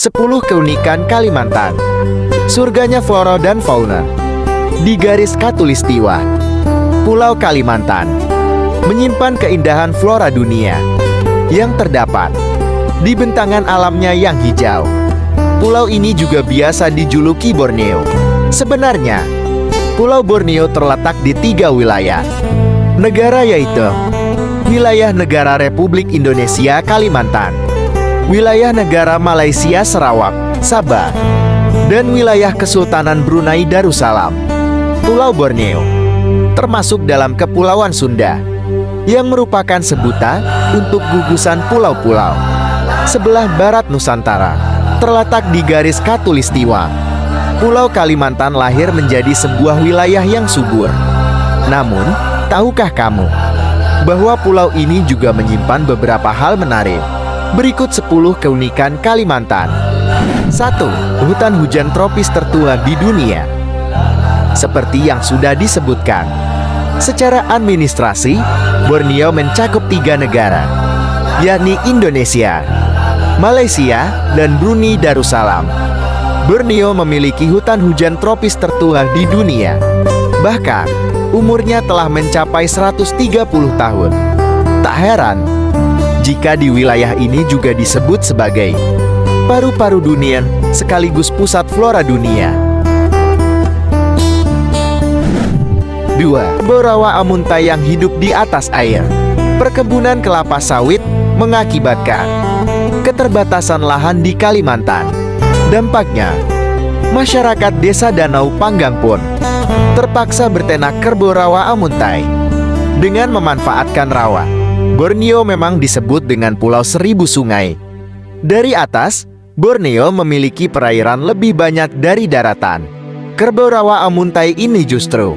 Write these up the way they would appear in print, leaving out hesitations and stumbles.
10 keunikan Kalimantan. Surganya flora dan fauna. Di garis khatulistiwa, Pulau Kalimantan menyimpan keindahan flora dunia yang terdapat di bentangan alamnya yang hijau. Pulau ini juga biasa dijuluki Borneo. Sebenarnya, Pulau Borneo terletak di 3 wilayah negara, yaitu wilayah negara Republik Indonesia Kalimantan, wilayah negara Malaysia Sarawak, Sabah, dan wilayah Kesultanan Brunei Darussalam. Pulau Borneo termasuk dalam Kepulauan Sunda, yang merupakan sebutan untuk gugusan pulau-pulau sebelah barat Nusantara. Terletak di garis khatulistiwa, Pulau Kalimantan lahir menjadi sebuah wilayah yang subur. Namun, tahukah kamu bahwa pulau ini juga menyimpan beberapa hal menarik? Berikut 10 keunikan Kalimantan. 1. Hutan hujan tropis tertua di dunia. Seperti yang sudah disebutkan, secara administrasi, Borneo mencakup 3 negara, yakni Indonesia, Malaysia, dan Brunei Darussalam. Borneo memiliki hutan hujan tropis tertua di dunia. Bahkan, umurnya telah mencapai 130 tahun. Tak heran jika di wilayah ini juga disebut sebagai paru-paru dunia sekaligus pusat flora dunia. 2. Kerbau rawa Amuntai yang hidup di atas air. Perkebunan kelapa sawit mengakibatkan keterbatasan lahan di Kalimantan. Dampaknya, masyarakat desa Danau Panggang pun terpaksa bertenak kerbau rawa Amuntai. Dengan memanfaatkan rawa, Borneo memang disebut dengan Pulau Seribu Sungai. Dari atas, Borneo memiliki perairan lebih banyak dari daratan. Kerbau rawa Amuntai ini justru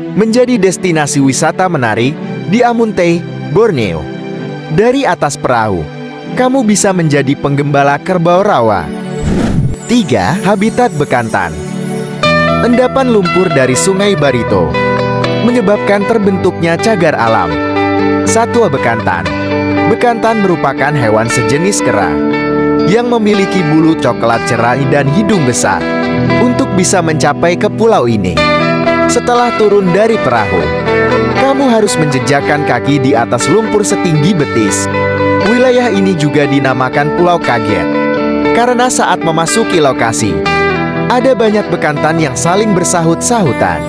menjadi destinasi wisata menarik di Amuntai, Borneo. Dari atas perahu, kamu bisa menjadi penggembala kerbau rawa. 3. Habitat bekantan. Endapan lumpur dari Sungai Barito menyebabkan terbentuknya cagar alam. Satwa bekantan. Bekantan merupakan hewan sejenis kera yang memiliki bulu coklat cerah dan hidung besar. Untuk bisa mencapai ke pulau ini, setelah turun dari perahu, kamu harus menjejakkan kaki di atas lumpur setinggi betis. Wilayah ini juga dinamakan Pulau Kaget, karena saat memasuki lokasi, ada banyak bekantan yang saling bersahut-sahutan.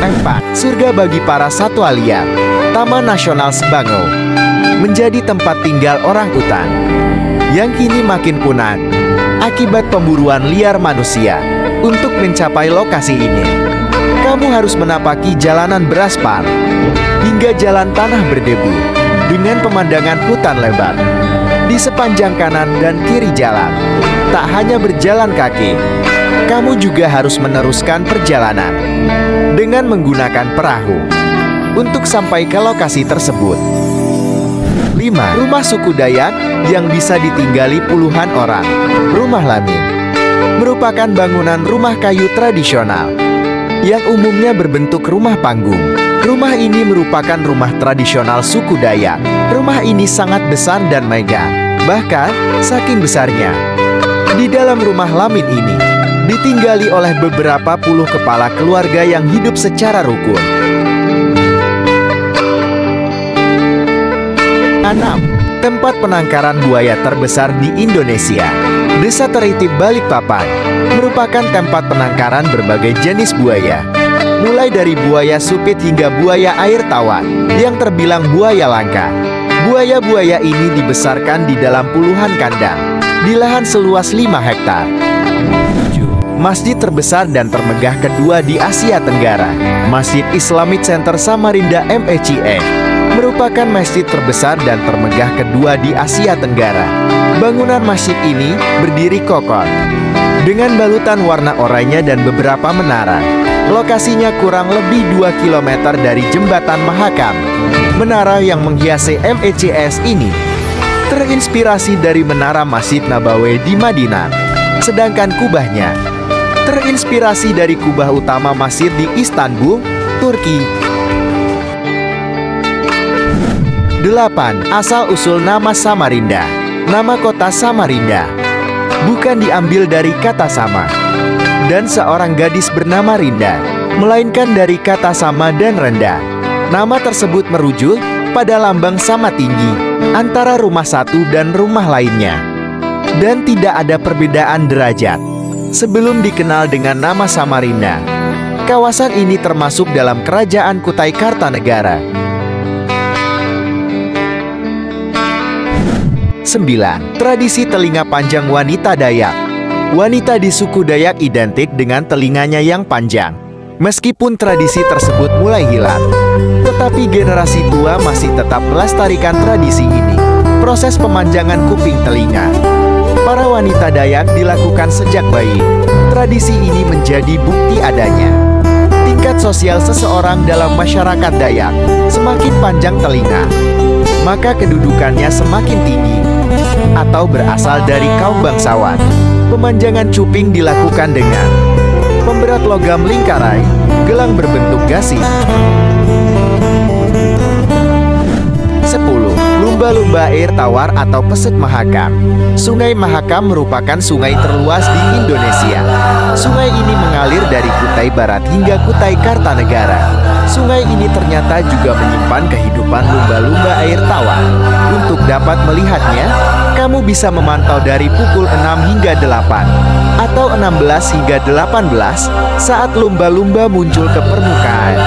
4. Surga bagi para satwa liar. Taman Nasional Sebango menjadi tempat tinggal orang utan yang kini makin punah akibat pemburuan liar manusia. Untuk mencapai lokasi ini, kamu harus menapaki jalanan beraspal hingga jalan tanah berdebu dengan pemandangan hutan lebar di sepanjang kanan dan kiri jalan. Tak hanya berjalan kaki, kamu juga harus meneruskan perjalanan dengan menggunakan perahu untuk sampai ke lokasi tersebut. 5. Rumah suku Dayak yang bisa ditinggali puluhan orang. Rumah Lamin merupakan bangunan rumah kayu tradisional yang umumnya berbentuk rumah panggung. Rumah ini merupakan rumah tradisional suku Dayak. Rumah ini sangat besar dan megah. Bahkan, saking besarnya, di dalam rumah Lamin ini ditinggali oleh beberapa puluh kepala keluarga yang hidup secara rukun. 6. Tempat penangkaran buaya terbesar di Indonesia. Desa Teritip Balikpapan merupakan tempat penangkaran berbagai jenis buaya, mulai dari buaya supit hingga buaya air tawar yang terbilang buaya langka. Buaya-buaya ini dibesarkan di dalam puluhan kandang di lahan seluas 5 hektar. 7. Masjid terbesar dan termegah kedua di Asia Tenggara. Masjid Islamic Center Samarinda MECE merupakan masjid terbesar dan termegah kedua di Asia Tenggara. Bangunan masjid ini berdiri kokoh dengan balutan warna oranye dan beberapa menara. Lokasinya kurang lebih 2 km dari Jembatan Mahakam. Menara yang menghiasi MECS ini terinspirasi dari menara Masjid Nabawi di Madinah, sedangkan kubahnya terinspirasi dari kubah utama masjid di Istanbul, Turki. 8. Asal-usul nama Samarinda. Nama kota Samarinda bukan diambil dari kata sama dan seorang gadis bernama Rinda, melainkan dari kata sama dan rendah. Nama tersebut merujuk pada lambang sama tinggi antara rumah satu dan rumah lainnya. Dan tidak ada perbedaan derajat. Sebelum dikenal dengan nama Samarinda, kawasan ini termasuk dalam kerajaan Kutai Kartanegara. 9. Tradisi telinga panjang wanita Dayak. Wanita di suku Dayak identik dengan telinganya yang panjang. Meskipun tradisi tersebut mulai hilang, tetapi generasi tua masih tetap melestarikan tradisi ini. Proses pemanjangan kuping telinga para wanita Dayak dilakukan sejak bayi. Tradisi ini menjadi bukti adanya tingkat sosial seseorang dalam masyarakat Dayak. Semakin panjang telinga, maka kedudukannya semakin tinggi atau berasal dari kaum bangsawan. Pemanjangan cuping dilakukan dengan pemberat logam lingkarai, gelang berbentuk gasing. 10. Lumba-lumba air tawar atau Pesut Mahakam. Sungai Mahakam merupakan sungai terluas di Indonesia. Sungai ini mengalir dari Kutai Barat hingga Kutai Kartanegara. Sungai ini ternyata juga menyimpan kehidupan lumba-lumba air tawar. Untuk dapat melihatnya, kamu bisa memantau dari pukul 6 hingga 8 atau 16 hingga 18 saat lumba-lumba muncul ke permukaan.